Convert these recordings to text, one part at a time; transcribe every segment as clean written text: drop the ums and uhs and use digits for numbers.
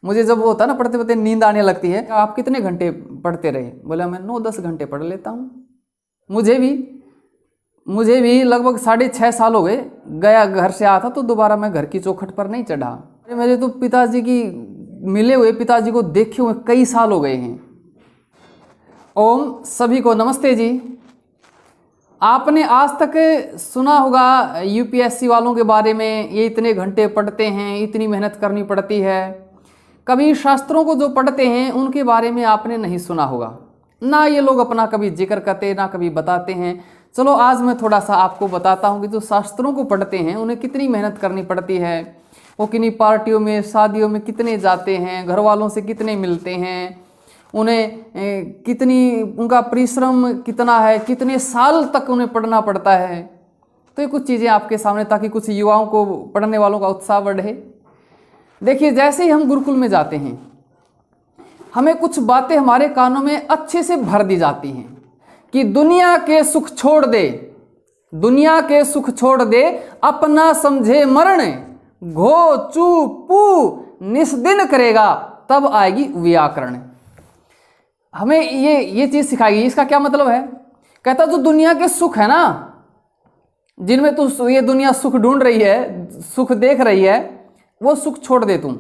मुझे जब वो होता ना पढ़ते पढ़ते नींद आने लगती है, आप कितने घंटे पढ़ते रहे? बोला मैं 9-10 घंटे पढ़ लेता हूँ। मुझे भी लगभग 6.5 साल हो गए। गया घर से आया था तो दोबारा मैं घर की चौखट पर नहीं चढ़ा। मेरे तो पिताजी की मिले हुए, पिताजी को देखे हुए कई साल हो गए हैं। ओम सभी को नमस्ते जी। आपने आज तक सुना होगा यूपीएससी वालों के बारे में, ये इतने घंटे पढ़ते हैं, इतनी मेहनत करनी पड़ती है। कभी शास्त्रों को जो पढ़ते हैं उनके बारे में आपने नहीं सुना होगा, ना ये लोग अपना कभी जिक्र करते, ना कभी बताते हैं। चलो आज मैं थोड़ा सा आपको बताता हूँ कि जो शास्त्रों को पढ़ते हैं उन्हें कितनी मेहनत करनी पड़ती है, वो किन्हीं पार्टियों में, शादियों में कितने जाते हैं, घर वालों से कितने मिलते हैं, उन्हें कितनी, उनका परिश्रम कितना है, कितने साल तक उन्हें पढ़ना पड़ता है। तो ये कुछ चीज़ें आपके सामने, ताकि कुछ युवाओं को, पढ़ने वालों का उत्साह बढ़े। देखिए, जैसे ही हम गुरुकुल में जाते हैं, हमें कुछ बातें हमारे कानों में अच्छे से भर दी जाती हैं कि दुनिया के सुख छोड़ दे, दुनिया के सुख छोड़ दे, अपना समझे मरण, घो चू पू निस्दिन करेगा, तब आएगी व्याकरण। हमें ये चीज़ सिखाएगी। इसका क्या मतलब है? कहता जो दुनिया के सुख है ना, जिनमें तू ये दुनिया सुख ढूंढ रही है, सुख देख रही है, वो सुख छोड़ दे। तुम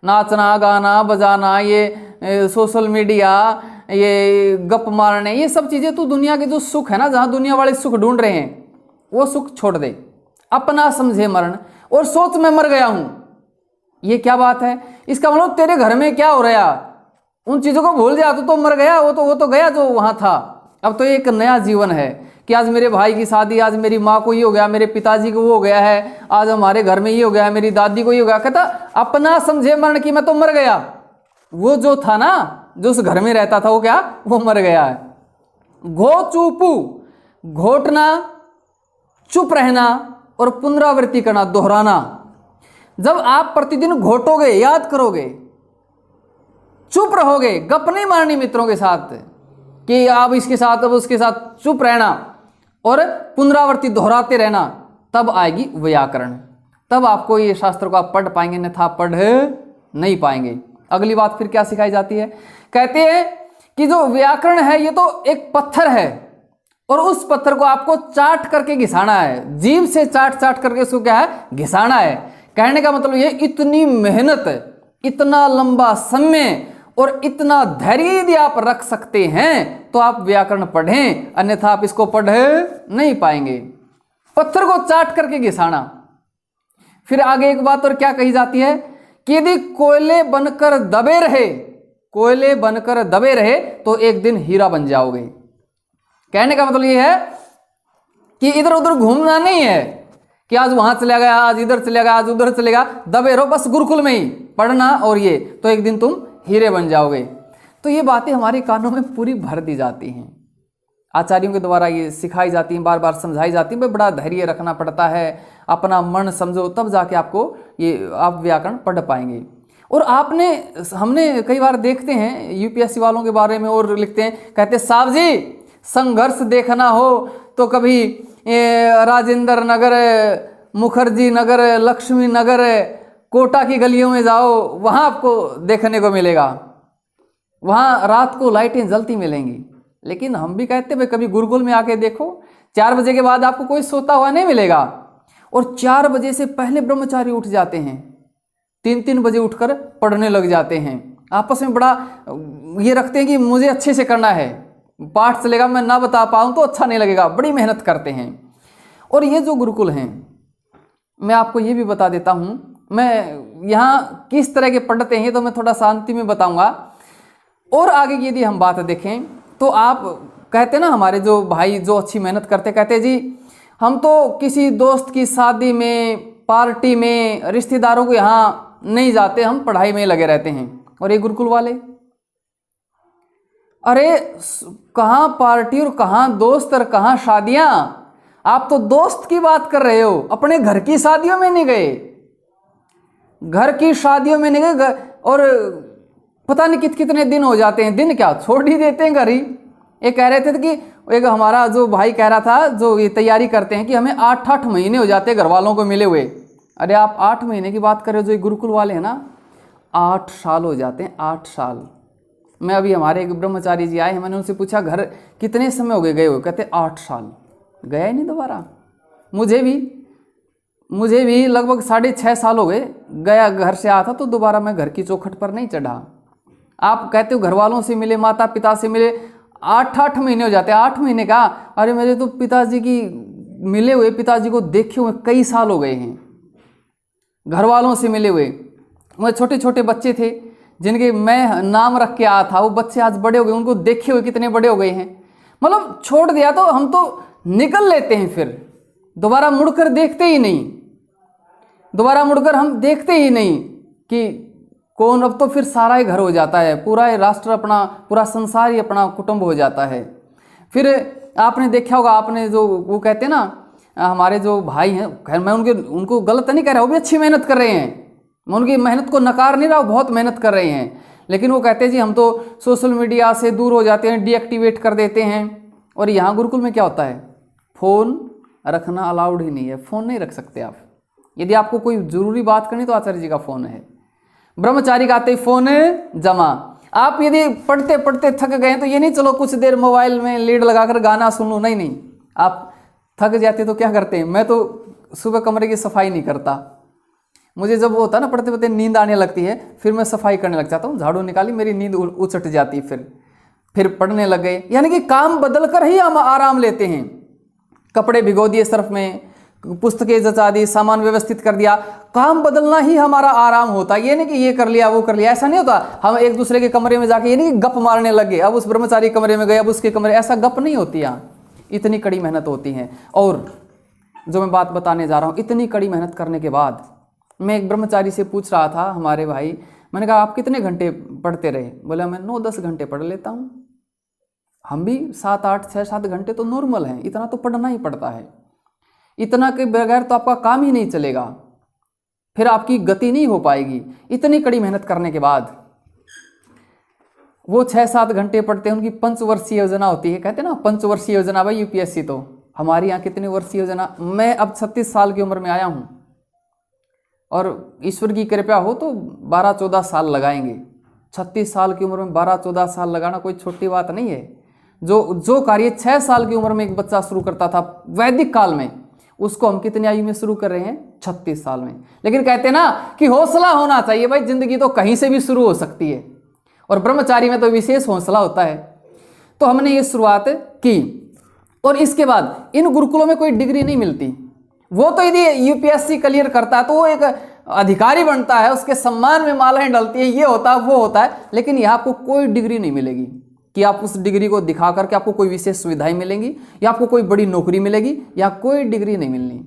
नाचना, गाना बजाना, ये सोशल मीडिया, ये गप मारने, ये सब चीज़ें, तू दुनिया के जो सुख है ना, जहाँ दुनिया वाले सुख ढूंढ रहे हैं, वो सुख छोड़ दे। अपना समझे मरण, और सोच मैं मर गया हूँ। ये क्या बात है? इसका मतलब तेरे घर में क्या हो रहा, उन चीज़ों को भूल जा। तो मर गया, वो तो गया जो वहाँ था। अब तो एक नया जीवन है कि आज मेरे भाई की शादी, आज मेरी माँ को ये हो गया, मेरे पिताजी को वो हो गया है, आज हमारे घर में ये हो गया है, मेरी दादी को ये हो गया। कहता अपना समझे मरण की मैं तो मर गया। वो जो था ना, जो उस घर में रहता था, वो क्या, वो मर गया है। घो चूपू, घोटना, चुप रहना और पुनरावृत्ति करना, दोहराना। जब आप प्रतिदिन घोटोगे, याद करोगे, चुप रहोगे, गप नहीं मारनी मित्रों के साथ कि आप इसके साथ, अब उसके साथ, चुप रहना और पुनरावृत्ति दोहराते रहना, तब आएगी व्याकरण। तब आपको ये शास्त्र को आप पढ़ पाएंगे, अन्यथा पढ़ नहीं पाएंगे। अगली बात फिर क्या सिखाई जाती है? कहते हैं कि जो व्याकरण है ये तो एक पत्थर है, और उस पत्थर को आपको चाट करके घिसाना है, जीभ से चाट करके उसको क्या है, घिसाना है। कहने का मतलब ये, इतनी मेहनत, इतना लंबा समय और इतना धैर्य यदि आप रख सकते हैं तो आप व्याकरण पढ़ें, अन्यथा आप इसको पढ़ नहीं पाएंगे। पत्थर को चाट करके घिसाना। फिर आगे एक बात और क्या कही जाती है कि यदि कोयले बनकर दबे रहे, कोयले बनकर दबे रहे तो एक दिन हीरा बन जाओगे। कहने का मतलब ये है कि इधर उधर घूमना नहीं है कि आज वहां चला गया, आज इधर चले गया, आज उधर चलेगा। दबे रहो बस गुरुकुल में ही पढ़ना, और ये तो एक दिन तुम हीरे बन जाओगे। तो ये बातें हमारे कानों में पूरी भर दी जाती हैं, आचार्यों के द्वारा ये सिखाई जाती हैं, बार बार समझाई जाती हैं। बड़ा धैर्य रखना पड़ता है, अपना मन समझो, तब जाके आपको ये, आप व्याकरण पढ़ पाएंगे। और हमने कई बार देखते हैं यूपीएससी वालों के बारे में, और लिखते हैं, कहते साहब जी संघर्ष देखना हो तो कभी राजेंद्र नगर, मुखर्जी नगर, लक्ष्मी नगर, कोटा की गलियों में जाओ, वहाँ आपको देखने को मिलेगा, वहाँ रात को लाइटें जलती मिलेंगी। लेकिन हम भी कहते हैं कभी गुरुकुल में आके देखो, 4 बजे के बाद आपको कोई सोता हुआ नहीं मिलेगा, और 4 बजे से पहले ब्रह्मचारी उठ जाते हैं, 3-3 बजे उठकर पढ़ने लग जाते हैं। आपस में बड़ा ये रखते हैं कि मुझे अच्छे से करना है, पाठ चलेगा, मैं ना बता पाऊँ तो अच्छा नहीं लगेगा, बड़ी मेहनत करते हैं। और ये जो गुरुकुल हैं, मैं आपको ये भी बता देता हूँ, मैं यहाँ किस तरह के पढ़ते हैं तो मैं थोड़ा शांति में बताऊँगा। और आगे की यदि हम बात देखें तो आप कहते ना, हमारे जो भाई जो अच्छी मेहनत करते, कहते जी हम तो किसी दोस्त की शादी में, पार्टी में, रिश्तेदारों को यहाँ नहीं जाते, हम पढ़ाई में लगे रहते हैं। और ये गुरुकुल वाले, अरे कहाँ पार्टी और कहाँ दोस्त और कहाँ शादियाँ, आप तो दोस्त की बात कर रहे हो, अपने घर की शादियों में नहीं गए, घर की शादियों में नहीं गए, और पता नहीं कितने दिन हो जाते हैं, दिन क्या छोड़ ही देते हैं घर ही। ये कह रहे थे कि एक हमारा जो भाई कह रहा था, जो ये तैयारी करते हैं, कि हमें 8-8 महीने हो जाते हैं घर वालों को मिले हुए। अरे आप 8 महीने की बात कर रहे हो, जो ये गुरुकुल वाले हैं ना, 8 साल हो जाते हैं, 8 साल। मैं अभी हमारे एक ब्रह्मचारी जी आए हैं, मैंने उनसे पूछा घर कितने समय हो गए गए हो, कहते 8 साल। गया ही नहीं दोबारा। मुझे भी लगभग 6.5 साल हो गए, गया घर से आया था तो दोबारा मैं घर की चौखट पर नहीं चढ़ा। आप कहते हो घर वालों से मिले, माता पिता से मिले, 8 महीने हो जाते हैं। 8 महीने का, अरे मेरे तो पिताजी की मिले हुए, पिताजी को देखे हुए कई साल हो गए हैं, घर वालों से मिले हुए। वो छोटे छोटे बच्चे थे जिनके मैं नाम रख के आया था, वो बच्चे आज बड़े हो गए, उनको देखे हुए कितने बड़े हो गए हैं। मतलब छोड़ दिया तो हम तो निकल लेते हैं, फिर दोबारा मुड़कर देखते ही नहीं, दोबारा मुड़कर हम देखते ही नहीं कि कौन। अब तो फिर सारा ही घर हो जाता है, पूरा ही राष्ट्र अपना, पूरा संसार ही अपना कुटुंब हो जाता है। फिर आपने देखा होगा, आपने जो वो कहते हैं ना, हमारे जो भाई हैं, खैर मैं उनको गलत नहीं कह रहा, वो भी अच्छी मेहनत कर रहे हैं, मैं उनकी मेहनत को नकार नहीं रहा, वो बहुत मेहनत कर रहे हैं। लेकिन वो कहते हैं जी हम तो सोशल मीडिया से दूर हो जाते हैं, डीएक्टिवेट कर देते हैं। और यहाँ गुरुकुल में क्या होता है, फ़ोन रखना अलाउड ही नहीं है, फ़ोन नहीं रख सकते आप। यदि आपको कोई ज़रूरी बात करनी तो आचार्य जी का फ़ोन है, ब्रह्मचारी का आते ही फ़ोन जमा। आप यदि पढ़ते पढ़ते थक गए तो ये नहीं चलो कुछ देर मोबाइल में लीड लगाकर गाना सुन लूँ, नहीं, आप थक जाते तो क्या करते हैं। मैं तो सुबह कमरे की सफाई नहीं करता, मुझे जब वो होता है ना पढ़ते पढ़ते नींद आने लगती है, फिर मैं सफाई करने लग जाता हूँ, झाड़ू निकाली, मेरी नींद उचट जाती, फिर पढ़ने लग गए। यानी कि काम बदल कर ही हम आराम लेते हैं। कपड़े भिगो दिए सर्फ में, पुस्तकें जचा दी, सामान व्यवस्थित कर दिया, काम बदलना ही हमारा आराम होता है। ये नहीं कि ये कर लिया वो कर लिया, ऐसा नहीं होता। हम एक दूसरे के कमरे में जाके ये नहीं कि गप मारने लगे, अब उस ब्रह्मचारी कमरे में गए, अब उसके कमरे, ऐसा गप नहीं होती। यहाँ इतनी कड़ी मेहनत होती है। और जो मैं बात बताने जा रहा हूँ, इतनी कड़ी मेहनत करने के बाद मैं एक ब्रह्मचारी से पूछ रहा था, हमारे भाई, मैंने कहा आप कितने घंटे पढ़ते रहे? बोला मैं 9-10 घंटे पढ़ लेता हूँ। हम भी 7-8, 6-7 घंटे तो नॉर्मल है, इतना तो पढ़ना ही पड़ता है, इतना के बगैर तो आपका काम ही नहीं चलेगा, फिर आपकी गति नहीं हो पाएगी। इतनी कड़ी मेहनत करने के बाद वो 6-7 घंटे पढ़ते हैं। उनकी पंचवर्षीय योजना होती है, कहते हैं ना पंचवर्षीय योजना भाई यूपीएससी। तो हमारी यहाँ कितनी वर्षीय योजना, मैं अब 36 साल की उम्र में आया हूँ और ईश्वर की कृपा हो तो 12-14 साल लगाएंगे। 36 साल की उम्र में 12-14 साल लगाना कोई छोटी बात नहीं है। जो कार्य 6 साल की उम्र में एक बच्चा शुरू करता था वैदिक काल में, उसको हम कितनी आयु में शुरू कर रहे हैं? 36 साल में। लेकिन कहते हैं ना कि हौसला होना चाहिए भाई, जिंदगी तो कहीं से भी शुरू हो सकती है, और ब्रह्मचारी में तो विशेष हौसला होता है। तो हमने ये शुरुआत की। और इसके बाद इन गुरुकुलों में कोई डिग्री नहीं मिलती। वो तो यदि यूपीएससी क्लियर करता है तो वो एक अधिकारी बनता है, उसके सम्मान में मालाएं डलती है, ये होता है वो होता है। लेकिन यहाँ आपको कोई डिग्री नहीं मिलेगी कि आप उस डिग्री को दिखा करके आपको कोई विशेष सुविधाएं मिलेंगी या आपको कोई बड़ी नौकरी मिलेगी, यहाँ कोई डिग्री नहीं मिलनी।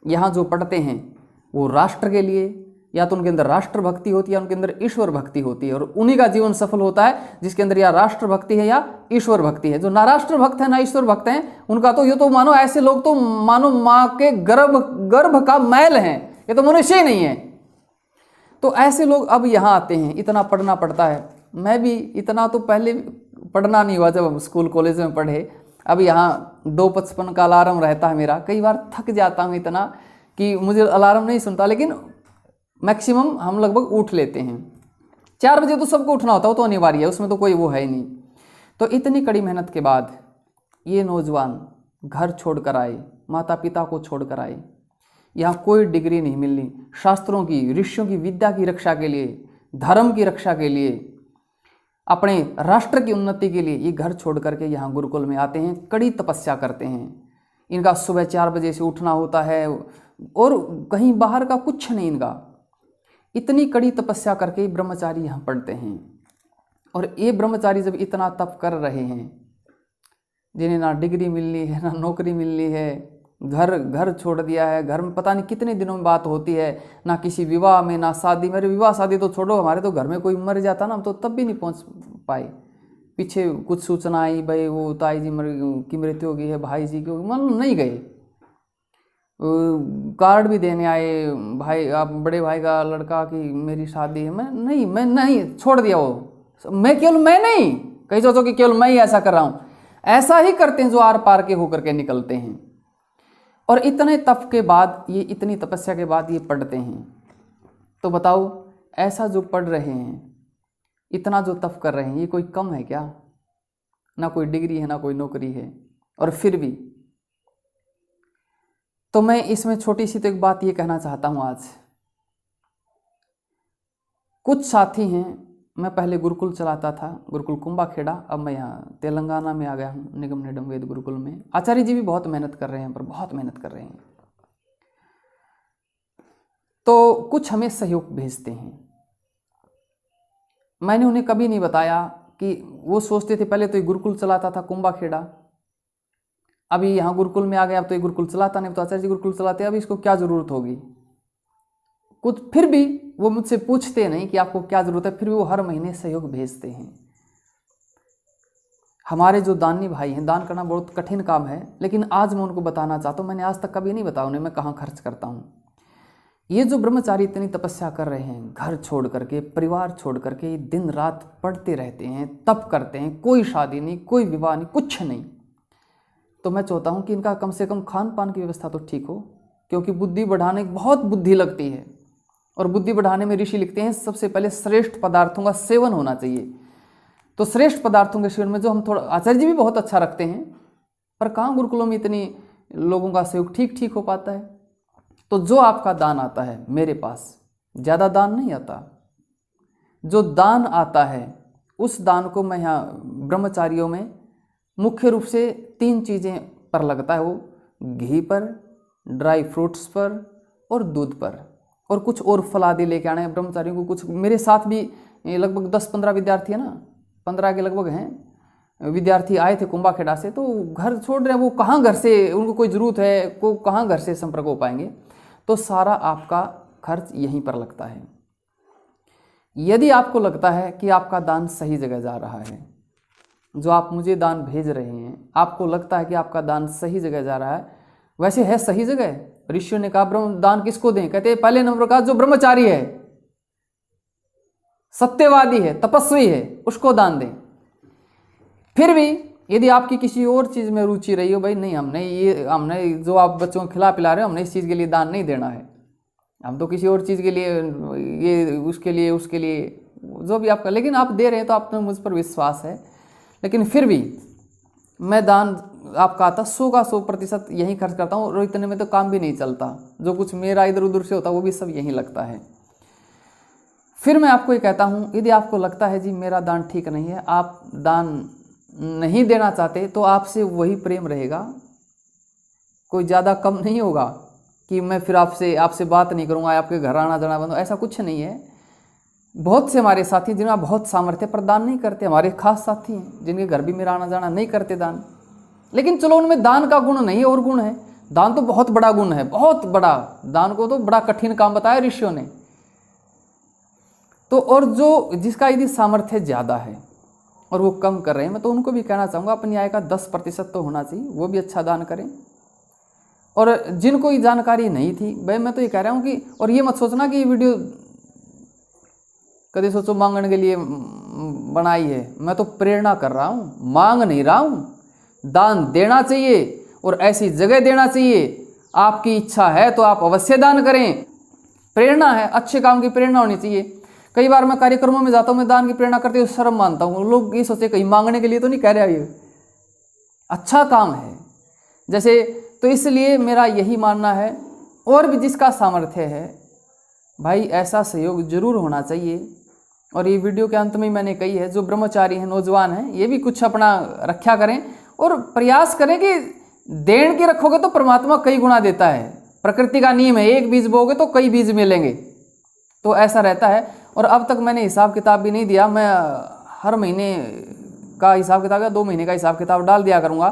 यहाँ जो पढ़ते हैं वो राष्ट्र के लिए, या तो उनके अंदर राष्ट्र भक्ति होती है, उनके अंदर ईश्वर भक्ति होती है, और उन्हीं का जीवन सफल होता है जिसके अंदर या राष्ट्र भक्ति है या ईश्वर भक्ति है। जो ना राष्ट्र भक्त है ना ईश्वर भक्त हैं, उनका तो ये तो मानो ऐसे लोग तो मानो माँ के गर्भ का मैल हैं, ये तो मनुष्य ही नहीं है। तो ऐसे लोग अब यहाँ आते हैं, इतना पढ़ना पड़ता है। मैं भी इतना तो पहले पढ़ना नहीं हुआ जब हम स्कूल कॉलेज में पढ़े। अब यहाँ 2:55 का अलार्म रहता है मेरा, कई बार थक जाता हूँ इतना कि मुझे अलार्म नहीं सुनता, लेकिन मैक्सिमम हम लगभग उठ लेते हैं। 4 बजे तो सबको उठना होता है, वो तो अनिवार्य है, उसमें तो कोई वो है ही नहीं। तो इतनी कड़ी मेहनत के बाद ये नौजवान घर छोड़कर आए, माता पिता को छोड़कर आए। यहाँ कोई डिग्री नहीं मिलनी, शास्त्रों की, ऋषियों की विद्या की रक्षा के लिए, धर्म की रक्षा के लिए, अपने राष्ट्र की उन्नति के लिए ये घर छोड़ करके यहाँ गुरुकुल में आते हैं, कड़ी तपस्या करते हैं। इनका सुबह 4 बजे से उठना होता है और कहीं बाहर का कुछ नहीं इनका। इतनी कड़ी तपस्या करके ब्रह्मचारी यहाँ पढ़ते हैं। और ये ब्रह्मचारी जब इतना तप कर रहे हैं, जिन्हें ना डिग्री मिलनी है ना नौकरी मिलनी है, घर छोड़ दिया है, घर में पता नहीं कितने दिनों में बात होती है, ना किसी विवाह में ना शादी। मेरे विवाह शादी तो छोड़ो, हमारे तो घर में कोई मर जाता ना, हम तो तब भी नहीं पहुंच पाए। पीछे कुछ सूचना आई भाई वो ताई जी की मृत्यु हो गई है, भाई जी की, मतलब नहीं गए। कार्ड भी देने आए, भाई आप बड़े भाई का लड़का की मेरी शादी है, मैं नहीं छोड़ दिया वो। मैं नहीं कहीं सोचो कि केवल मैं ही ऐसा कर रहा हूँ, ऐसा ही करते हैं जो आर पार के होकर के निकलते हैं। और इतने तप के बाद, ये इतनी तपस्या के बाद ये पढ़ते हैं। तो बताओ ऐसा जो पढ़ रहे हैं, इतना जो तप कर रहे हैं, ये कोई कम है क्या? ना कोई डिग्री है, ना कोई नौकरी है, और फिर भी। तो मैं इसमें छोटी सी तो एक बात ये कहना चाहता हूँ आज। कुछ साथी हैं, मैं पहले गुरुकुल चलाता था, गुरुकुल कुंभाखेड़ा, अब मैं यहाँ तेलंगाना में आ गया हूँ, निगम निडम वेद गुरुकुल में। आचार्य जी भी बहुत मेहनत कर रहे हैं, पर बहुत मेहनत कर रहे हैं। तो कुछ हमें सहयोग भेजते हैं। मैंने उन्हें कभी नहीं बताया कि वो सोचते थे पहले तो ये गुरुकुल चलाता था कुंभाखेड़ा, अभी यहाँ गुरुकुल में आ गया, अब तो ये गुरुकुल चलाता नहीं, तो आचार्य जी गुरुकुल चलाते हैं, अभी इसको क्या ज़रूरत होगी कुछ। फिर भी वो मुझसे पूछते नहीं कि आपको क्या ज़रूरत है, फिर भी वो हर महीने सहयोग भेजते हैं। हमारे जो दानी भाई हैं, दान करना बहुत कठिन काम है, लेकिन आज मैं उनको बताना चाहता हूँ, मैंने आज तक कभी नहीं बताया उन्हें मैं कहाँ खर्च करता हूँ। ये जो ब्रह्मचारी इतनी तपस्या कर रहे हैं, घर छोड़ करके, परिवार छोड़ करके, दिन रात पढ़ते रहते हैं, तप करते हैं, कोई शादी नहीं, कोई विवाह नहीं, कुछ नहीं, तो मैं चाहता हूँ कि इनका कम से कम खान पान की व्यवस्था तो ठीक हो, क्योंकि बुद्धि बढ़ाने बहुत बुद्धि लगती है, और बुद्धि बढ़ाने में ऋषि लिखते हैं सबसे पहले श्रेष्ठ पदार्थों का सेवन होना चाहिए। तो श्रेष्ठ पदार्थों के सेवन में जो हम थोड़ा, आचार्य जी भी बहुत अच्छा रखते हैं, पर कहाँ गुरुकुलों में इतनी लोगों का सहयोग ठीक हो पाता है। तो जो आपका दान आता है मेरे पास, ज़्यादा दान नहीं आता, जो दान आता है उस दान को मैं यहाँ ब्रह्मचारियों में मुख्य रूप से 3 चीज़ें पर लगता है, वो घी पर, ड्राई फ्रूट्स पर और दूध पर, और कुछ और फल आदि लेके आने हैं ब्रह्मचारियों को। कुछ मेरे साथ भी लगभग 10-15 विद्यार्थी है ना, 15 के लगभग हैं विद्यार्थी आए थे कुंभाखेड़ा से, तो घर छोड़ रहे हैं, वो कहाँ घर से, उनको कोई ज़रूरत है, को कहाँ घर से संपर्क हो पाएंगे, तो सारा आपका खर्च यहीं पर लगता है। यदि आपको लगता है कि आपका दान सही जगह जा रहा है, जो आप मुझे दान भेज रहे हैं, आपको लगता है कि आपका दान सही जगह जा रहा है, वैसे है सही जगह। ऋषियों ने कहा ब्रह्म दान किसको दें, कहते हैं पहले नंबर का जो ब्रह्मचारी है, सत्यवादी है, तपस्वी है, उसको दान दें। फिर भी यदि आपकी किसी और चीज़ में रुचि रही हो, भाई नहीं हमने जो आप बच्चों को खिला पिला रहे हो, हमने इस चीज़ के लिए दान नहीं देना है, हम तो किसी और चीज़ के लिए, ये उसके लिए जो भी आपका, लेकिन आप दे रहे हैं तो आपने मुझ पर विश्वास है। लेकिन फिर भी मैं दान आपका आता 100 का 100% यहीं खर्च करता हूँ, और इतने में तो काम भी नहीं चलता, जो कुछ मेरा इधर उधर से होता है वो भी सब यहीं लगता है। फिर मैं आपको ये कहता हूँ, यदि आपको लगता है जी मेरा दान ठीक नहीं है, आप दान नहीं देना चाहते, तो आपसे वही प्रेम रहेगा, कोई ज़्यादा कम नहीं होगा कि मैं फिर आपसे बात नहीं करूँगा, आपके घर आना जाना बंद, ऐसा कुछ नहीं है। बहुत से हमारे साथी जिनका बहुत सामर्थ्य पर दान नहीं करते, हमारे खास साथी हैं जिनके घर भी मेरा आना जाना नहीं करते दान, लेकिन चलो उनमें दान का गुण नहीं और गुण है। दान तो बहुत बड़ा गुण है, बहुत बड़ा, दान को तो बड़ा कठिन काम बताया ऋषियों ने। तो और जो जिसका यदि सामर्थ्य ज़्यादा है और वो कम कर रहे हैं, मैं तो उनको भी कहना चाहूँगा अपनी आय का 10% तो होना चाहिए, वो भी अच्छा दान करें। और जिनको ये जानकारी नहीं थी, भाई मैं तो ये कह रहा हूँ कि, और ये मत सोचना कि ये वीडियो कभी सोचो मांगने के लिए बनाई है, मैं तो प्रेरणा कर रहा हूँ, मांग नहीं रहा हूँ। दान देना चाहिए और ऐसी जगह देना चाहिए, आपकी इच्छा है तो आप अवश्य दान करें, प्रेरणा है, अच्छे काम की प्रेरणा होनी चाहिए। कई बार मैं कार्यक्रमों में जाता हूँ, मैं दान की प्रेरणा करते हुए शर्म मानता हूँ, लोग ये सोचते कहीं मांगने के लिए तो नहीं कह रहे, ये अच्छा काम है जैसे। तो इसलिए मेरा यही मानना है, और भी जिसका सामर्थ्य है भाई ऐसा सहयोग जरूर होना चाहिए। और ये वीडियो के अंत में मैंने कही है, जो ब्रह्मचारी हैं, नौजवान हैं, ये भी कुछ अपना रक्षा करें और प्रयास करें कि देण के रखोगे तो परमात्मा कई गुना देता है। प्रकृति का नियम है, एक बीज बोगे तो कई बीज मिलेंगे, तो ऐसा रहता है। और अब तक मैंने हिसाब किताब भी नहीं दिया, मैं हर महीने का हिसाब किताब या 2 महीने का हिसाब किताब डाल दिया करूँगा।